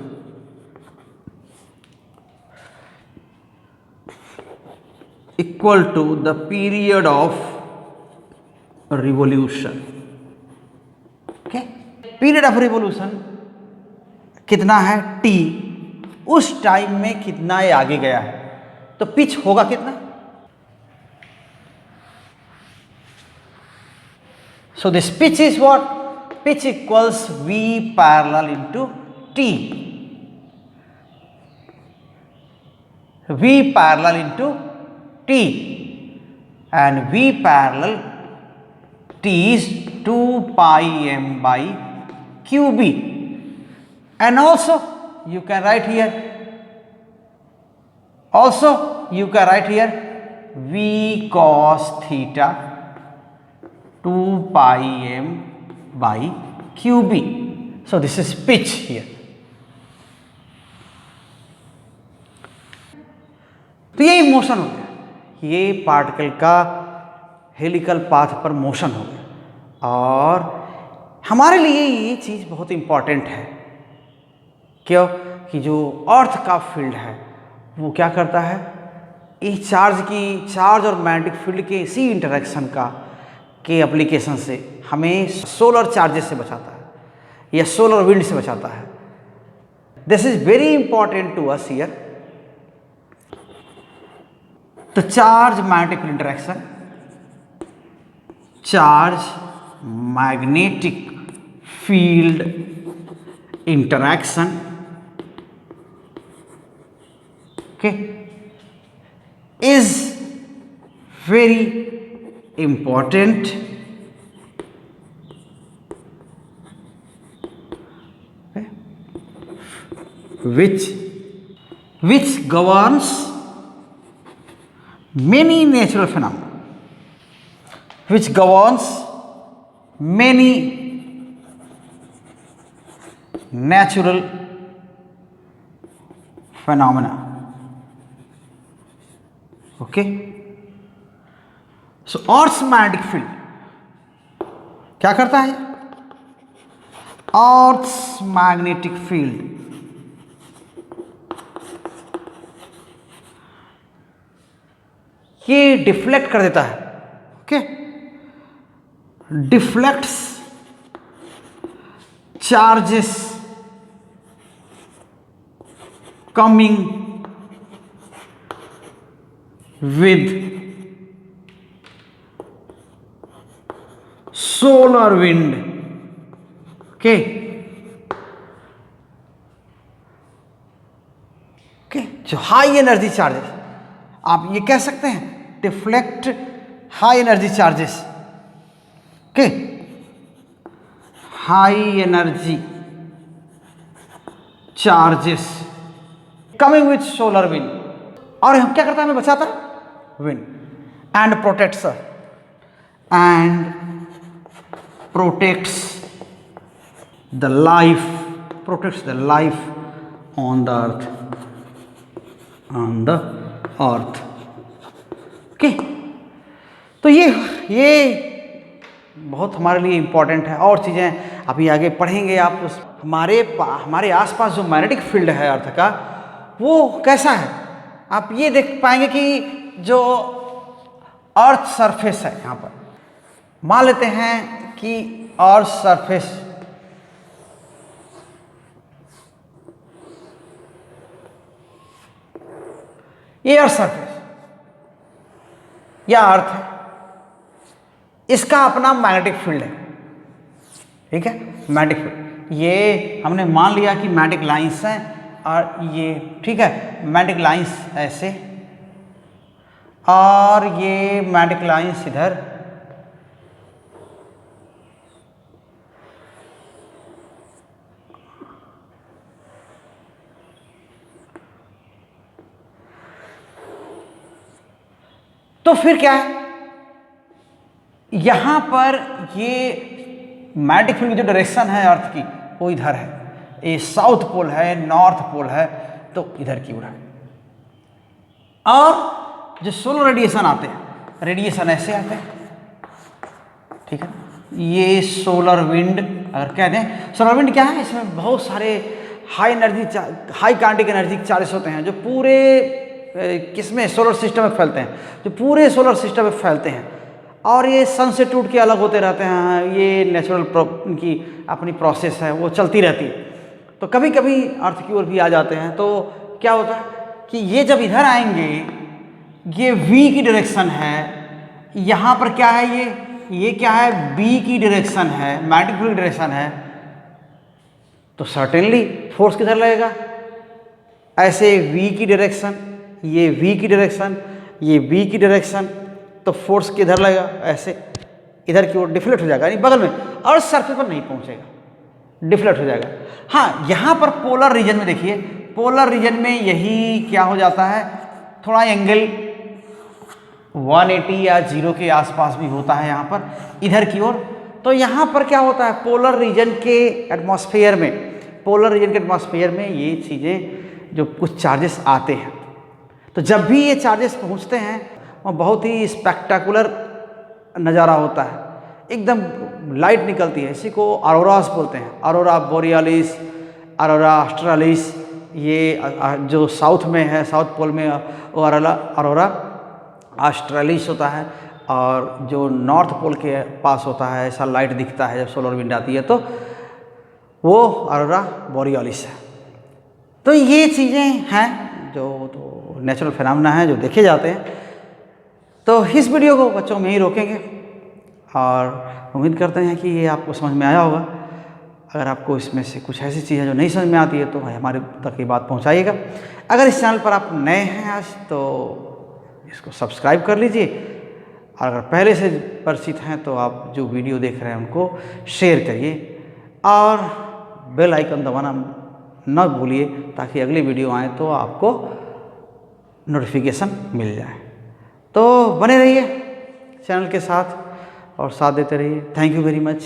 okay, period of revolution कितना है? T। उस time में कितना ये आगे गया है, तो पिच होगा कितना? So this pitch is what? Pitch equals V parallel into T। V parallel into T, and V parallel T is 2 pi m by QB। and also you can write here V cos theta 2 pi m by QB। so this is pitch here। तो ये motion हो गया, ये particle का helical path पर motion हो गया। और हमारे लिए ये चीज़ बहुत इम्पॉर्टेंट है। क्यों? कि जो अर्थ का फील्ड है वो क्या करता है? इस चार्ज और मैग्नेटिक फील्ड के इसी इंटरेक्शन के एप्लीकेशन से हमें सोलर चार्जेस से बचाता है या सोलर विंड से बचाता है। This is very important to us here. तो charge magnetic interaction, charge magnetic field interaction, okay, is very important, okay, which governs many natural phenomena which governs many natural phenomena. Okay, so Earth's magnetic field क्या करता है? Earth's magnetic field ये deflect कर देता है. Okay, deflects charges coming with solar wind. Okay, जो high energy charges, आप ये कह सकते हैं deflect high energy charges. Okay, high energy charges coming with solar wind. और हम क्या करता है, हमें बचाता है wind and protects the life, protects the life on the earth. Okay, तो ये बहुत हमारे लिए इम्पोर्टेंट है. और चीज़ें अभी आगे पढ़ेंगे आप. उस हमारे आसपास जो मैग्नेटिक फील्ड है अर्थ का, वो कैसा है, आप ये देख पाएंगे कि जो अर्थ सरफेस है, यहाँ पर मान लेते हैं कि अर्थ सरफेस ये अर्थ सरफेस या अर्थ है, इसका अपना मैग्नेटिक फील्ड है. ठीक है, मैग्नेटिक फील्ड ये हमने मान लिया कि मैग्नेटिक लाइंस हैं, और ये ठीक है मैग्नेटिक लाइंस ऐसे, और ये मैग्नेटिक लाइंस इधर, तो फिर क्या है, यहां पर ये मैग्नेटिक फील्ड की जो डायरेक्शन है अर्थ की वो इधर है. ये साउथ पोल है, नॉर्थ पोल है, तो इधर की ओर है. और जो सोलर रेडिएशन आते हैं, रेडिएशन ऐसे आते हैं. ठीक है, ये सोलर विंड अगर कहते हैं, सोलर विंड क्या है, इसमें बहुत सारे high energy, high kinetic energy charges होते हैं, जो पूरे किसमें सोलर सिस्टम में फैलते हैं, जो पूरे सोलर सिस्टम में फैलते हैं, और ये सन से टूट के अलग होते रहते हैं. ये नेचुरल इनकी अपनी प्रोसेस है, वो चलती रहती है. तो कभी कभी अर्थ की ओर भी आ जाते हैं. तो क्या होता है कि ये जब इधर आएंगे, ये v की डायरेक्शन है, यहाँ पर क्या है, ये क्या है, b की डायरेक्शन है, मैग्नेटिक फील्ड की डायरेक्शन है, तो सर्टेनली फोर्स किधर लगेगा, ऐसे v की डायरेक्शन, ये v की डायरेक्शन, ये b की डायरेक्शन, तो फोर्स किधर लगेगा, ऐसे इधर की ओर डिफ्लेक्ट हो जाएगा, यानी बगल में, और सरफेस पर नहीं पहुंचेगा, डिफ्लेक्ट हो जाएगा. हाँ, यहाँ पर पोलर रीजन में देखिए, पोलर रीजन में यही क्या हो जाता है, थोड़ा एंगल 180 या 0 के आसपास भी होता है यहाँ पर इधर की ओर. तो यहाँ पर क्या होता है, पोलर रीजन के एटमॉस्फेयर में, पोलर रीजन के एटमॉस्फेयर में ये चीज़ें जो कुछ चार्जेस आते हैं, तो जब भी ये चार्जेस पहुँचते हैं वो बहुत ही स्पेक्टाकुलर नज़ारा होता है, एकदम लाइट निकलती है. इसी को अरोरास बोलते हैं, अरोरा बोरियालिस, अरोरा ऑस्ट्रालिस. ये जो साउथ में है, साउथ पोल में वो अरोरा ऑस्ट्रालिस होता है, और जो नॉर्थ पोल के पास होता है ऐसा लाइट दिखता है जब सोलर विंड आती है, तो वो अरोरा बोरियालिस है. तो ये चीज़ें हैं जो तो नेचुरल फिनोमेना हैं जो देखे जाते हैं. तो इस वीडियो को बच्चों में ही रोकेंगे, और उम्मीद करते हैं कि ये आपको समझ में आया होगा. अगर आपको इसमें से कुछ ऐसी चीज़ें जो नहीं समझ में आती है तो हमारे तक ये बात पहुंचाइएगा. अगर इस चैनल पर आप नए हैं आज, तो इसको सब्सक्राइब कर लीजिए, और अगर पहले से परिचित हैं तो आप जो वीडियो देख रहे हैं उनको शेयर करिए, और बेल आइकन दबाना न भूलिए, ताकि अगली वीडियो आए तो आपको नोटिफिकेशन मिल जाए. तो बने रहिए चैनल के साथ और साथ देते रहिए। Thank you very much.